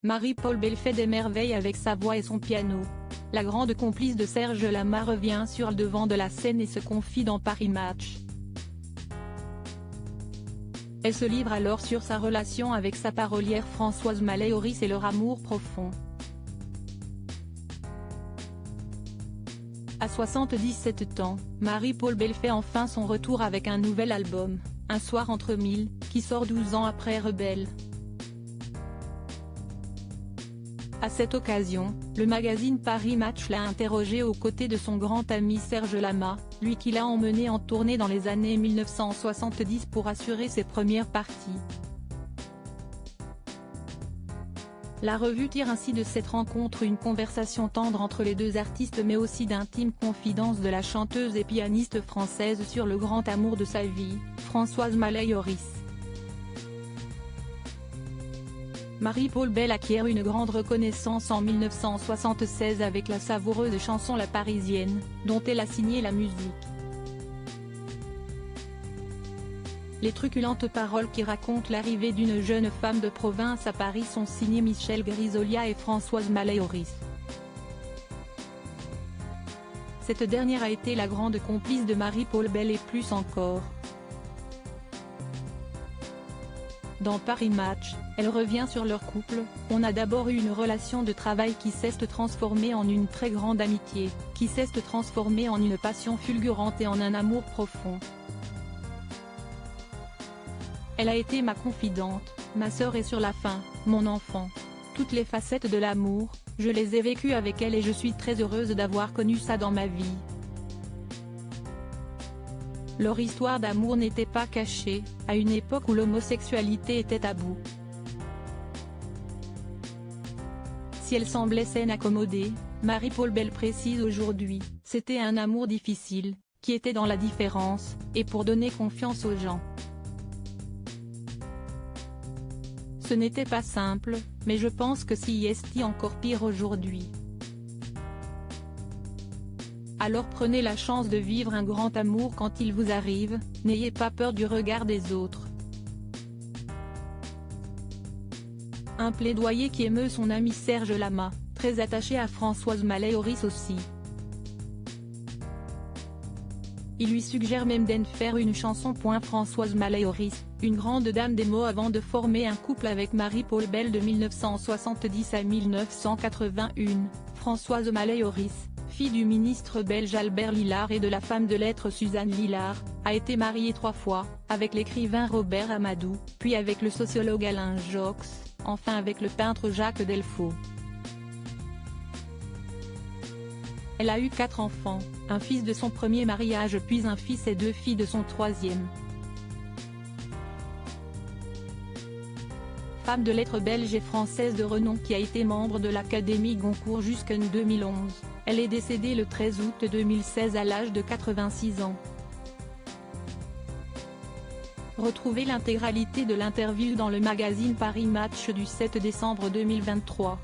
Marie-Paul Bell fait des merveilles avec sa voix et son piano. La grande complice de Serge Lama revient sur le devant de la scène et se confie dans Paris Match. Elle se livre alors sur sa relation avec sa parolière Françoise Malay-Horis et leur amour profond. À 77 ans, Marie-Paul Bell fait enfin son retour avec un nouvel album, Un soir entre mille, qui sort 12 ans après Rebelle. À cette occasion, le magazine Paris Match l'a interrogé aux côtés de son grand ami Serge Lama, lui qui l'a emmené en tournée dans les années 1970 pour assurer ses premières parties. La revue tire ainsi de cette rencontre une conversation tendre entre les deux artistes mais aussi d'intimes confidences de la chanteuse et pianiste française sur le grand amour de sa vie, Françoise Malay-Horis. Marie-Paul Bell acquiert une grande reconnaissance en 1976 avec la savoureuse chanson La Parisienne, dont elle a signé la musique. Les truculentes paroles qui racontent l'arrivée d'une jeune femme de province à Paris sont signées Michel Grisolia et Françoise Malay-Horis. Cette dernière a été la grande complice de Marie-Paul Bell et plus encore. Dans Paris Match, elle revient sur leur couple. On a d'abord eu une relation de travail qui s'est transformée en une très grande amitié, qui s'est transformée en une passion fulgurante et en un amour profond. Elle a été ma confidente, ma sœur et sur la fin, mon enfant. Toutes les facettes de l'amour, je les ai vécues avec elle et je suis très heureuse d'avoir connu ça dans ma vie. Leur histoire d'amour n'était pas cachée, à une époque où l'homosexualité était taboue. Si elle semblait saine accommodée, Marie-Paul Bell précise aujourd'hui, c'était un amour difficile, qui était dans la différence, et pour donner confiance aux gens. Ce n'était pas simple, mais je pense que si est encore pire aujourd'hui. Alors prenez la chance de vivre un grand amour quand il vous arrive, n'ayez pas peur du regard des autres. Un plaidoyer qui émeut son ami Serge Lama, très attaché à Françoise Malay-Horis aussi. Il lui suggère même d'en faire une chanson. Françoise Malay-Horis, une grande dame des mots avant de former un couple avec Marie-Paul Bell de 1970 à 1981, Françoise Malay-Horis, fille du ministre belge Albert Lillard et de la femme de lettres Suzanne Lillard, a été mariée 3 fois, avec l'écrivain Robert Amadou, puis avec le sociologue Alain Jox, enfin avec le peintre Jacques Delfaux. Elle a eu 4 enfants, un fils de son premier mariage puis un fils et 2 filles de son troisième. Femme de lettres belge et française de renom qui a été membre de l'Académie Goncourt jusqu'en 2011, elle est décédée le 13 août 2016 à l'âge de 86 ans. Retrouvez l'intégralité de l'interview dans le magazine Paris Match du 7 décembre 2023.